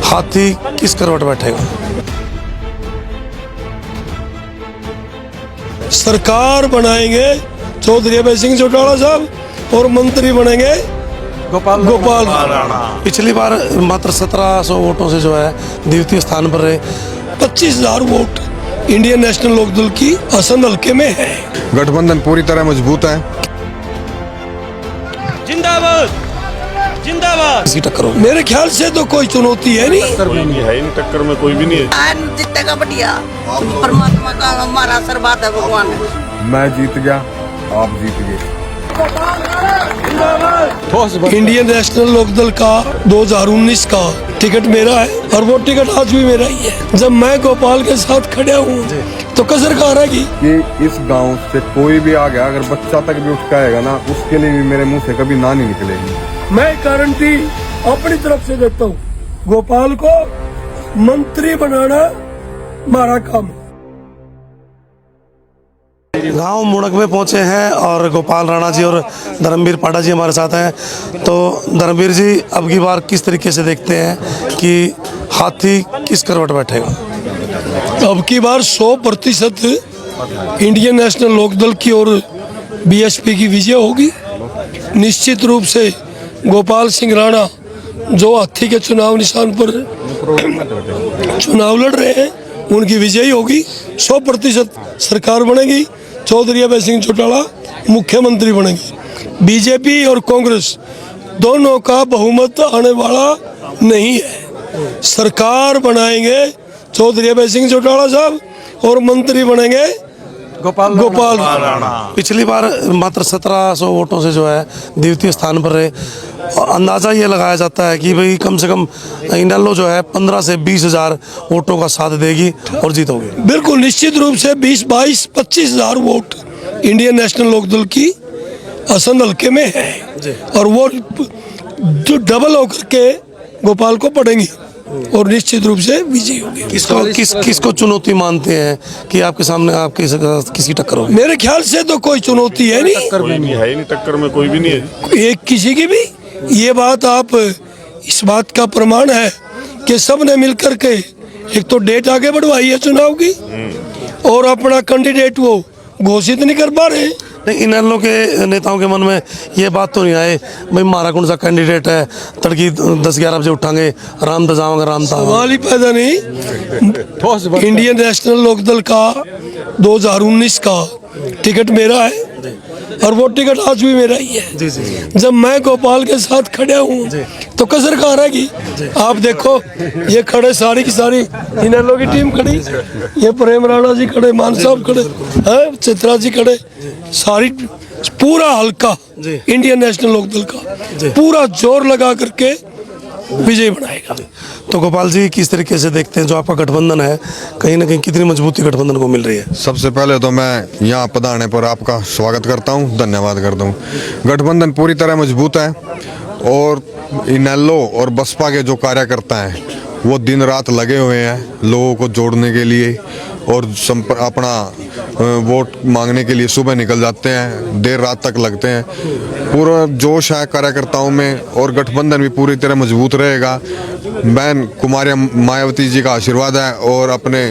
हाथी किस करवट बैठेगा? सरकार बनाएंगे चौधरी अभय सिंह चौटाला साहब और मंत्री बनेंगे गोपाल राणा। पिछली बार मात्र 1700 वोटों से जो है द्वितीय स्थान पर रहे। 25,000 वोट इंडियन नेशनल लोकदल की असंध हल्के में है। गठबंधन पूरी तरह मजबूत है। जिंदाबाद जिंदाबाद। इसकी टक्कर होगी? मेरे ख्याल से तो कोई चुनौती है नहीं। कोई नहीं है, इन टक्कर में कोई भी नहीं है। जीतेगा बढ़िया, परमात्मा का हमारा आशीर्वाद है, भगवान है। मैं जीत गया, आप जीत गए। इंडियन नेशनल लोकदल का 2019 का टिकट मेरा है और वो टिकट आज भी मेरा ही है। जब मैं गोपाल के साथ खड़ा हूँ तो कसर कहाँ रहेगी? कि इस गांव से कोई भी आ गया, अगर बच्चा तक भी उठ के आएगा ना, उसके लिए भी मेरे मुंह से कभी ना नहीं निकलेगी। मैं गारंटी अपनी तरफ से देता हूँ, गोपाल को मंत्री बनाना हमारा काम है। गांव मुड़क में पहुंचे हैं और गोपाल राणा जी और धर्मवीर पाठा जी हमारे साथ हैं। तो धर्मवीर जी, अब की बार किस तरीके से देखते हैं कि हाथी किस करवट बैठेगा? अब की बार 100% इंडियन नेशनल लोकदल की और बीएसपी की विजय होगी। निश्चित रूप से गोपाल सिंह राणा जो हाथी के चुनाव निशान पर चुनाव लड़ रहे हैं, उनकी विजयी होगी। 100% सरकार बनेगी। चौधरी अभय सिंह चौटाला मुख्यमंत्री बनेंगे। बीजेपी और कांग्रेस दोनों का बहुमत आने वाला नहीं है। सरकार बनाएंगे चौधरी अभय सिंह चौटाला साहब और मंत्री बनेंगे गोपाल राणा। पिछली बार मात्र 1700 वोटों से जो है द्वितीय स्थान पर रहे। और अंदाज़ा ये लगाया जाता है कि भाई कम से कम इनेलो जो है 15 से 20,000 वोटों का साथ देगी और जीतोगी। बिल्कुल निश्चित रूप से 20, 22, 25,000 वोट इंडियन नेशनल लोकदल की असंध हल्के में है और वो जो डबल होकर के गोपाल को पड़ेंगी और निश्चित रूप से विजयी होगी। किसको चुनौती मानते हैं कि आपके सामने आपके किसकी टक्कर होगी? मेरे ख्याल से तो कोई चुनौती है नहीं। कोई नहीं है, इन टक्कर में कोई भी नहीं है। एक किसी की भी ये बात आप इस बात का प्रमाण है कि सब ने मिलकर के एक तो डेट आगे बढ़वाई है चुनाव की और अपना कैंडिडेट वो घोषित नहीं कर पा रहे। नहीं, इनेलो के नेताओं के मन में ये बात तो नहीं आए भाई हमारा कौन सा कैंडिडेट है, तड़की 10-11 बजे उठांगे, राम तो जाऊंगा राम था। सवाल ही पैदा नहीं। इंडियन नेशनल लोकदल का 2019 का टिकट मेरा है और वो टिकट आज भी मेरा ही है। जब मैं गोपाल के साथ खड़ा हूँ तो कसर कहाँ रहेगी? आप देखो ये खड़े सारी की सारी इनेलो की टीम खड़ी, ये प्रेम राणा जी खड़े, मान साहब खड़े हैं, चित्रा जी खड़े, सारी पूरा हल्का इंडियन नेशनल लोकदल का पूरा जोर लगा करके विजय बनाएगा। तो गोपाल जी, किस तरीके से देखते हैं जो आपका गठबंधन है, कहीं ना कहीं कितनी मजबूती गठबंधन को मिल रही है? सबसे पहले तो मैं यहाँ पधारने पर आपका स्वागत करता हूँ, धन्यवाद करता हूँ। गठबंधन पूरी तरह मजबूत है और इनेलो और बसपा के जो कार्यकर्ता हैं वो दिन रात लगे हुए हैं लोगों को जोड़ने के लिए और अपना वोट मांगने के लिए सुबह निकल जाते हैं, देर रात तक लगते हैं। पूरा जोश है कार्यकर्ताओं में और गठबंधन भी पूरी तरह मजबूत रहेगा। बहन कुमारी मायावती जी का आशीर्वाद है और अपने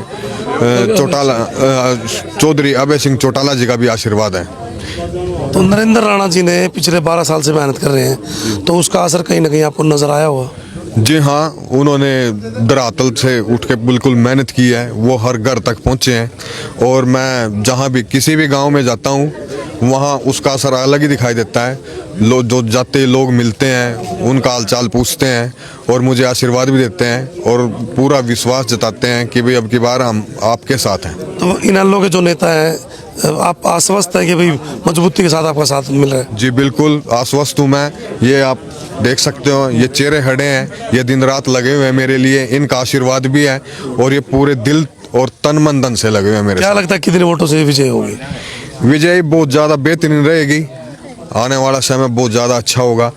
चौधरी अभय सिंह चौटाला जी का भी आशीर्वाद है। तो नरेंद्र राणा जी ने पिछले 12 साल से मेहनत कर रहे हैं, तो उसका असर कहीं ना कहीं आपको नजर आया होगा? जी हाँ, उन्होंने धरातल से उठ के बिल्कुल मेहनत की है, वो हर घर तक पहुँचे हैं और मैं जहाँ भी किसी भी गांव में जाता हूँ वहाँ उसका असर अलग ही दिखाई देता है। जो जाते लोग मिलते हैं उनका हालचाल पूछते हैं और मुझे आशीर्वाद भी देते हैं और पूरा विश्वास जताते हैं कि भाई अब की बार हम आपके साथ हैं। तो इनेलो के जो नेता हैं, आप आश्वस्त है कि भाई मजबूती के साथ आपका साथ मिल रहा है? जी बिल्कुल आश्वस्त हूँ मैं। ये आप देख सकते हो, ये चेहरे खड़े हैं, ये दिन रात लगे हुए हैं मेरे लिए, इनका आशीर्वाद भी है और ये पूरे दिल और तन मन धन से लगे हुए हैं मेरे। क्या लगता है कितने वोटों से विजय होगी? विजय बहुत ज़्यादा बेहतरीन रहेगी, आने वाला समय बहुत ज़्यादा अच्छा होगा।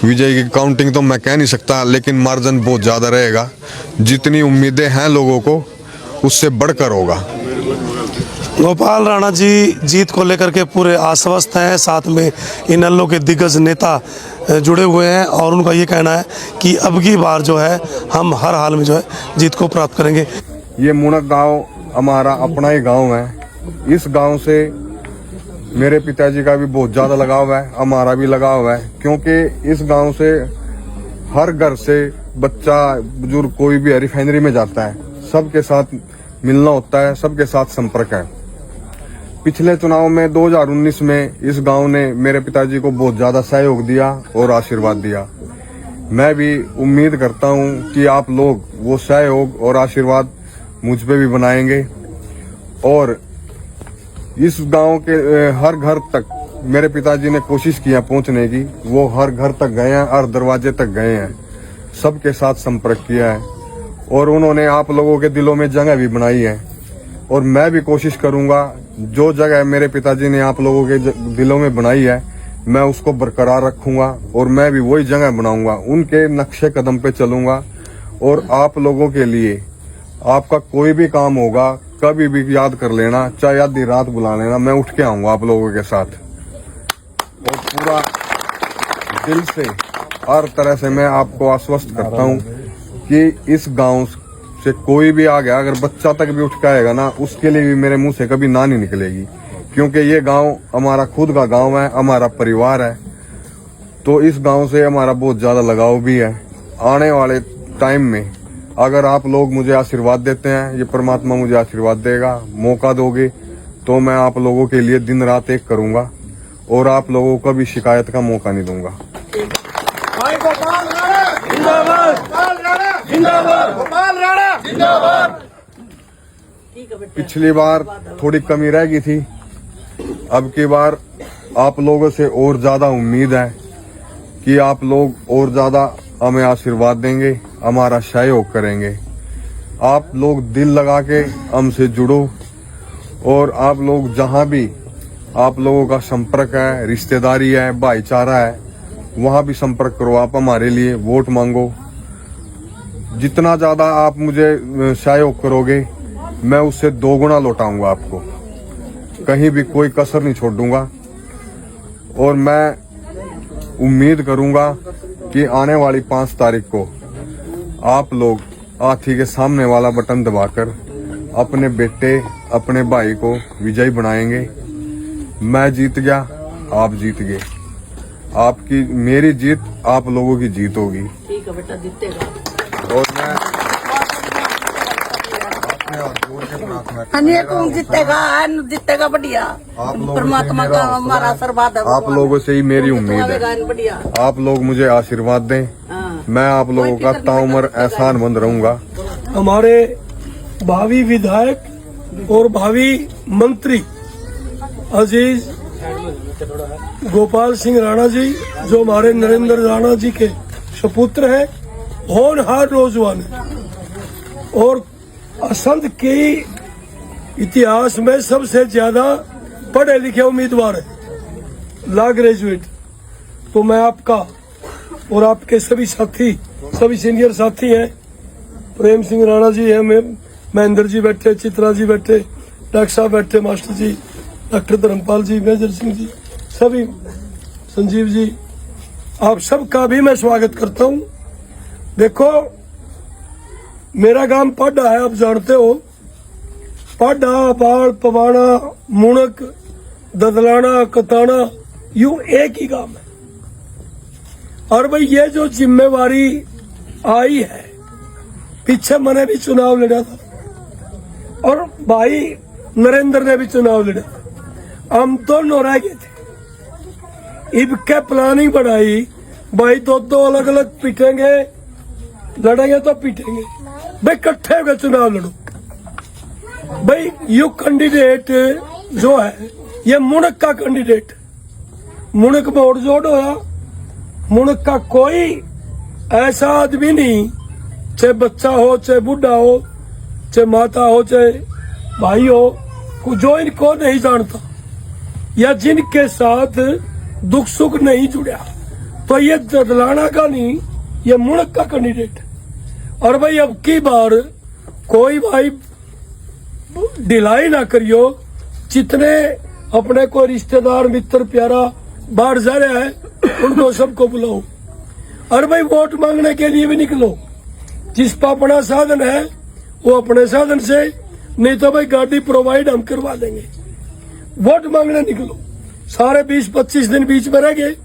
विजय की काउंटिंग तो मैं कह नहीं सकता, लेकिन मार्जिन बहुत ज़्यादा रहेगा। जितनी उम्मीदें हैं लोगों को उससे बढ़कर होगा। गोपाल राणा जी जीत को लेकर के पूरे आश्वस्त हैं। साथ में इनेलो के दिग्गज नेता जुड़े हुए हैं और उनका ये कहना है कि अब की बार जो है हम हर हाल में जो है जीत को प्राप्त करेंगे। ये मुनक गांव हमारा अपना ही गांव है। इस गांव से मेरे पिताजी का भी बहुत ज़्यादा लगाव है, हमारा भी लगाव है, क्योंकि इस गांव से हर घर से बच्चा बुजुर्ग कोई भी रिफाइनरी में जाता है, सबके साथ मिलना होता है, सबके साथ संपर्क है। पिछले चुनाव में 2019 में इस गांव ने मेरे पिताजी को बहुत ज़्यादा सहयोग दिया और आशीर्वाद दिया। मैं भी उम्मीद करता हूं कि आप लोग वो सहयोग और आशीर्वाद मुझ पे भी बनाएंगे और इस गांव के हर घर तक मेरे पिताजी ने कोशिश किया पहुंचने की। वो हर घर तक गए हैं, हर दरवाजे तक गए हैं, सबके साथ संपर्क किया है और उन्होंने आप लोगों के दिलों में जगह भी बनाई है। और मैं भी कोशिश करूंगा जो जगह मेरे पिताजी ने आप लोगों के दिलों में बनाई है मैं उसको बरकरार रखूंगा और मैं भी वही जगह बनाऊंगा, उनके नक्शे कदम पे चलूंगा। और आप लोगों के लिए आपका कोई भी काम होगा कभी भी याद कर लेना, चाहे आधी रात बुला लेना, मैं उठ के आऊंगा आप लोगों के साथ। और पूरा दिल से हर तरह से मैं आपको आश्वस्त करता हूं कि इस गांव से कोई भी आ गया, अगर बच्चा तक भी उठ के आएगा ना, उसके लिए भी मेरे मुंह से कभी ना नहीं निकलेगी, क्योंकि ये गांव हमारा खुद का गांव है, हमारा परिवार है। तो इस गांव से हमारा बहुत ज्यादा लगाव भी है। आने वाले टाइम में अगर आप लोग मुझे आशीर्वाद देते हैं, ये परमात्मा मुझे आशीर्वाद देगा, मौका दोगे, तो मैं आप लोगों के लिए दिन रात एक करूंगा और आप लोगों को भी शिकायत का मौका नहीं दूंगा। पिछली बार थोड़ी कमी रह गई थी, अब की बार आप लोगों से और ज्यादा उम्मीद है कि आप लोग और ज्यादा हमें आशीर्वाद देंगे, हमारा सहयोग करेंगे। आप लोग दिल लगा के हमसे जुड़ो और आप लोग जहां भी आप लोगों का संपर्क है, रिश्तेदारी है, भाईचारा है, वहां भी संपर्क करो। आप हमारे लिए वोट मांगो। जितना ज्यादा आप मुझे सहयोग करोगे मैं उससे 2 गुना लौटाऊंगा आपको, कहीं भी कोई कसर नहीं छोड़ दूंगा। और मैं उम्मीद करूंगा कि आने वाली 5 तारीख को आप लोग हाथी के सामने वाला बटन दबाकर अपने बेटे, अपने भाई को विजयी बनाएंगे। मैं जीत गया, आप जीत गए। आपकी मेरी जीत आप लोगों की जीत होगी। ठीक है बेटा, जीतेगा। और मैं जीतेगा बढ़िया। परमात्मा का हमारा आशीर्वाद है। आप लोगों से ही मेरी उम्मीद है। बढ़िया। आप लोग मुझे आशीर्वाद दें, मैं आप लोगों का ताउम्र एहसानमंद रहूंगा। हमारे भावी विधायक और भावी मंत्री अजीज गोपाल सिंह राणा जी, जो हमारे नरेंद्र राणा जी के सपुत्र हैं, होनहार नौजवान है और असंध के इतिहास में सबसे ज्यादा पढ़े लिखे उम्मीदवार है, लॉ ग्रेजुएट। तो मैं आपका और आपके सभी साथी, सभी सीनियर साथी हैं, प्रेम सिंह राणा जी हैं, महेंद्र जी बैठे, चित्रा जी बैठे, डॉक्टर साहब बैठे, मास्टर जी, डॉक्टर धर्मपाल जी, मेजर सिंह जी, सभी, संजीव जी, आप सबका भी मैं स्वागत करता हूं। देखो, मेरा गांव पाडा है, आप जानते हो। पाडा, बाड़, पवाना, मुणक, ददलाना, कताना, यूं एक ही गांव है। और भाई ये जो जिम्मेवारी आई है, पीछे मैंने भी चुनाव लड़ा था और भाई नरेंद्र ने भी चुनाव लड़ा था, हम दोनों रह गए थे। इब के प्लानिंग बनाई, भाई दो अलग अलग पिटेंगे, लड़ेंगे तो पिटेंगे, भाई इकट्ठे होकर चुनाव लड़ो। भाई यू कैंडिडेट जो है ये मुणक का कैंडिडेट, मुणक में और जोड़ होया। मुणक का कोई ऐसा आदमी नहीं, चाहे बच्चा हो, चाहे बुढ़ा हो, चाहे माता हो, चाहे भाई हो, जो इनको नहीं जानता या जिनके साथ दुख सुख नहीं जुड़ा, तो ये ददलाना का नहीं, ये मुणक का कैंडिडेट। और भाई अब की बार कोई भाई ढिलाई ना करियो, जितने अपने को रिश्तेदार मित्र प्यारा बाहर जा रहे हैं उनको सबको बुलाओ। और भाई वोट मांगने के लिए भी निकलो। जिस पर अपना साधन है वो अपने साधन से, नहीं तो भाई गाड़ी प्रोवाइड हम करवा देंगे। वोट मांगने निकलो। सारे 20-25 दिन बीच में रह गए,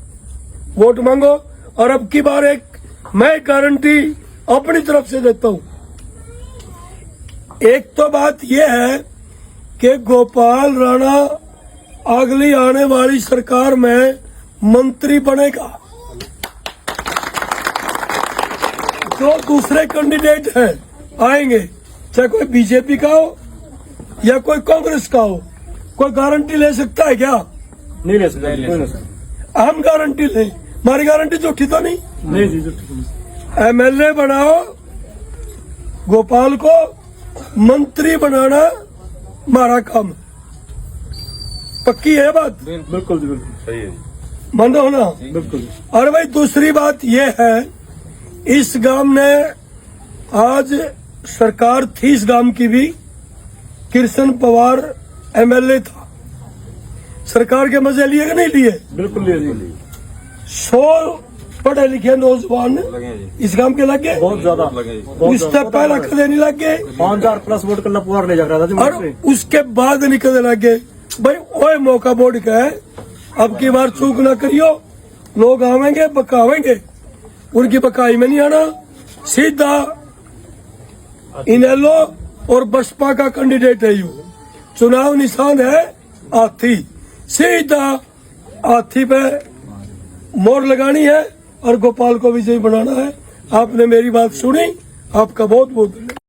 वोट मांगो। और अब की बार एक मैं गारंटी अपनी तरफ से देता हूं। एक तो बात यह है कि गोपाल राणा अगली आने वाली सरकार में मंत्री बनेगा। जो दूसरे कैंडिडेट हैं आएंगे, चाहे कोई बीजेपी का हो या कोई कांग्रेस का हो, कोई गारंटी ले सकता है क्या? नहीं ले सकते। हम गारंटी लें, हमारी गारंटी झूठी तो नहीं? नहीं जी, झूठी। एमएलए बनाओ, गोपाल को मंत्री बनाना हमारा काम है। पक्की है बात? बिल्कुल जी, बिल्कुल सही है। मन होना। बिल्कुल। और भाई दूसरी बात यह है, इस गांव में आज सरकार थी, इस गांव की भी कृष्ण पवार एमएलए था। सरकार के मजे लिए कि नहीं लिए? बिल्कुल लिए जी। 100 पढ़े लिखे नौजवान इस काम के लग गए, बहुत ज्यादा। उससे पहले कदे नहीं लग गए। 5000+ वोट करना पूरा ले जा रहा था जी। और उसके बाद निकलने लग गए। भाई ओए मौका बोर्ड का है, अब की बार चूक ना करियो। लोग आवेंगे बकावेंगे, उनकी बकाई में नहीं आना। सीधा इनेलो और बसपा का कैंडिडेट है। यू चुनाव निशान है हाथी। सीधा हाथी पे मोहर लगानी है और गोपाल को विजयी बनाना है। आपने मेरी बात सुनी, आपका बहुत बहुत धन्यवाद।